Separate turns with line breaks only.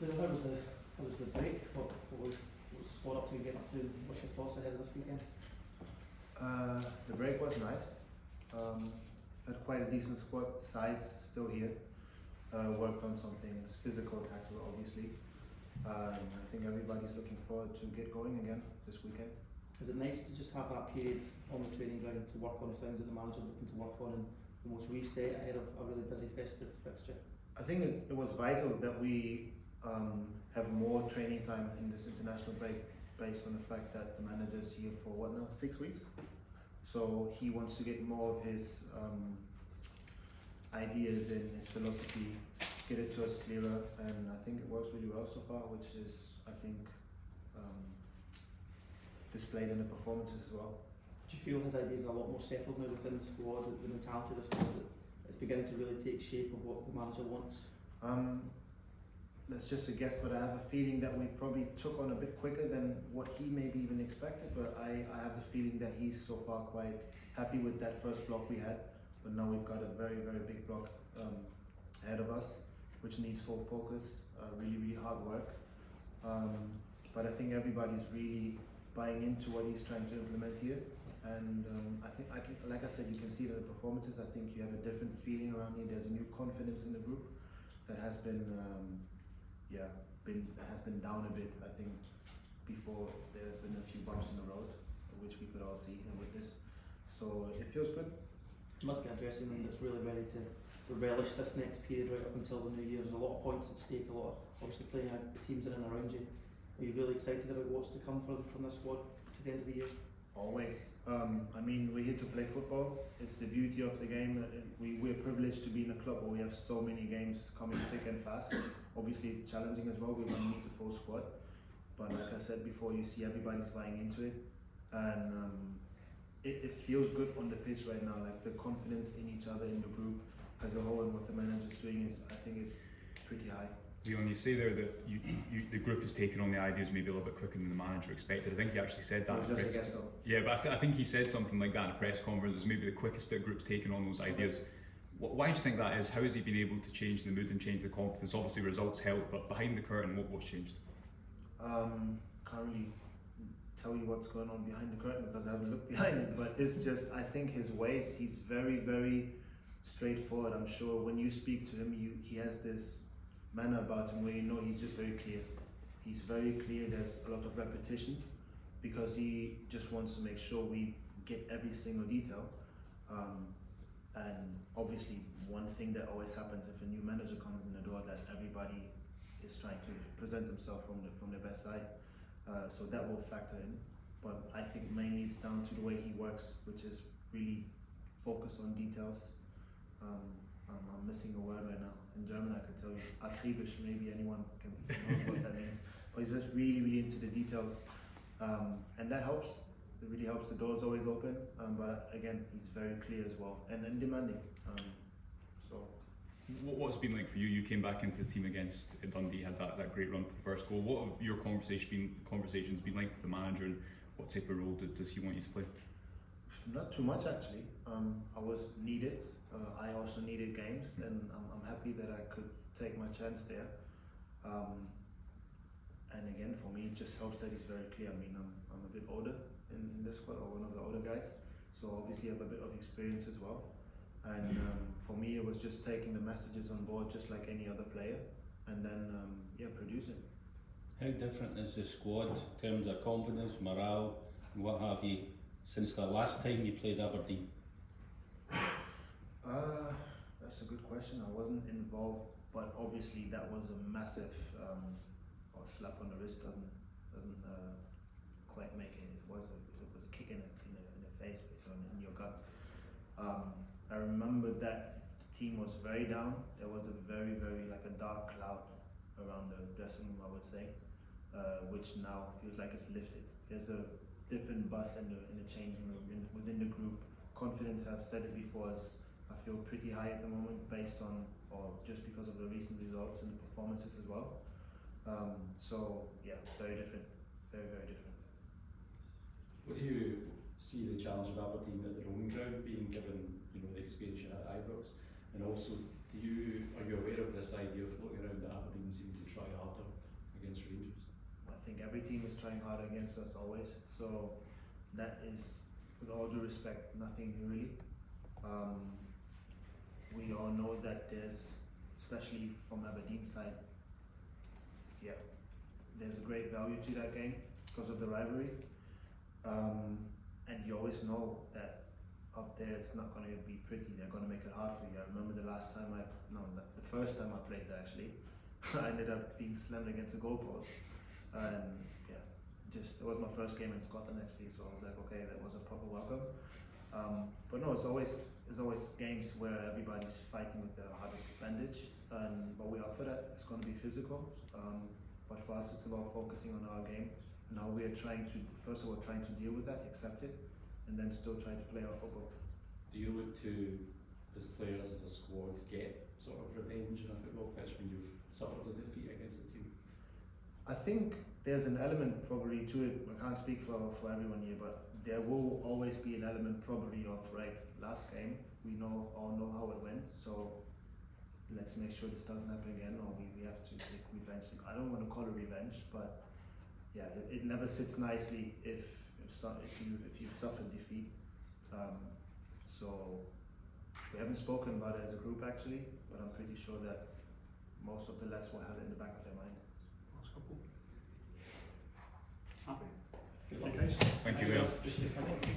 How was the break? What was the squad up to get up to? What's your thoughts ahead of this weekend?
The break was nice. Had quite a decent squad size still here. Worked on some things, physical, tactical, obviously. I think everybody's looking forward to get going again this weekend.
Is it nice to just have that period on the training ground to work on things that the manager looking to work on and almost reset ahead of a really busy festive fixture?
I think it was vital that we have more training time in this international break based on the fact that the manager's here for 6 weeks? So he wants to get more of his ideas in, his philosophy, get it to us clearer, and I think it works really well so far, which is, I think, displayed in the performances as well.
Do you feel his ideas are a lot more settled now within the squad, the mentality of the squad, that it's beginning to really take shape of what the manager wants?
That's just a guess, but I have a feeling that we probably took on a bit quicker than what he maybe even expected, but I have the feeling that he's so far quite happy with that first block we had, but now we've got a very, very big block ahead of us, which needs full focus, really, really hard work. But I think everybody's really buying into what he's trying to implement here, and I think, like I said, you can see it in the performances. I think you have a different feeling around here. There's a new confidence in the group that has been down a bit. I think before there's been a few bumps in the road, which we could all see and witness. So it feels good.
It must be a dressing room that's really ready to relish this next period right up until the new year. There's a lot of points at stake, a lot of obviously playing out the teams in and around you. Are you really excited about what's to come from this squad to the end of the year?
Always. I mean, we're here to play football. It's the beauty of the game. We're privileged to be in a club where we have so many games coming thick and fast. Obviously, it's challenging as well. We want to meet the full squad. But like I said before, you see everybody's buying into it. And it feels good on the pitch right now. Like the confidence in each other, in the group as a whole, and what the manager's doing is, I think it's pretty high.
Leon, you say there that the group has taken on the ideas maybe a little bit quicker than the manager expected. I think he actually said that.
Just a guess though.
Yeah, but I think he said something like that in a press conference. It was maybe the quickest that group's taken on those ideas. Why do you think that is? How has he been able to change the mood and change the confidence? Obviously results help, but behind the curtain, what's changed?
Can't really tell you what's going on behind the curtain because I haven't looked behind it, but it's just, I think his ways, he's very, very straightforward. I'm sure when you speak to him, he has this manner about him where you know he's just very clear. He's very clear. There's a lot of repetition because he just wants to make sure we get every single detail. And obviously one thing that always happens if a new manager comes in the door, that everybody is trying to present themselves from their best side. So that will factor in. But I think mainly it's down to the way he works, which is really focus on details. I'm missing a word right now. In German I could tell you, akribisch, maybe anyone can know what that means. But he's just really, really into the details. And that helps. It really helps. The door's always open. But again, he's very clear as well and demanding. So.
What's it been like for you? You came back into the team against Dundee, had that great run for the first goal. What have your conversations been like with the manager, and what type of role does he want you to play?
Not too much actually. I was needed. I also needed games, and I'm happy that I could take my chance there. And again, for me, it just helps that he's very clear. I mean, I'm a bit older in this squad, or one of the older guys, so obviously I have a bit of experience as well. And for me, it was just taking the messages on board, just like any other player, and then producing.
How different is the squad in terms of confidence, morale, and what have you, since the last time you played Aberdeen?
That's a good question. I wasn't involved, but obviously that was a massive slap on the wrist. Doesn't quite make it. It was a kick in the face, basically, in your gut. I remember that the team was very down. There was a very, very like a dark cloud around the dressing room, I would say, which now feels like it's lifted. There's a different buzz in the changing room, within the group. Confidence, I've said it before, I feel pretty high at the moment based on, or just because of the recent results and the performances as well. So yeah, very different, very, very different.
What do you see the challenge of Aberdeen at their own ground, being given the experience you had at Ibrox, and also are you aware of this idea floating around that Aberdeen seem to try harder against Rangers?
I think every team is trying hard against us always, so that is, with all due respect, nothing new really. We all know that there's, especially from Aberdeen side, there's a great value to that game because of the rivalry, and you always know that up there it's not going to be pretty. They're going to make it hard for you. I remember the first time I played there actually, I ended up being slammed against a goalpost, and it was my first game in Scotland actually, so I was like, okay, that was a proper welcome. But no, it's always games where everybody's fighting with their hardest bandage, but we're up for that. It's going to be physical, but for us it's about focusing on our game and how we are trying to, first of all, trying to deal with that, accept it, and then still try to play our football.
Do you look to, as players, as a squad, get sort of revenge on a football pitch when you've suffered a defeat against a team?
I think there's an element probably to it. I can't speak for everyone here, but there will always be an element probably of, right, last game, we all know how it went, so let's make sure this doesn't happen again, or we have to take revenge. I don't want to call it revenge, but yeah, it never sits nicely if you've suffered defeat. So we haven't spoken about it as a group actually, but I'm pretty sure that most of the lads will have it in the back of their mind.
Last couple. Happy.
Good luck, guys.
Thank you very much.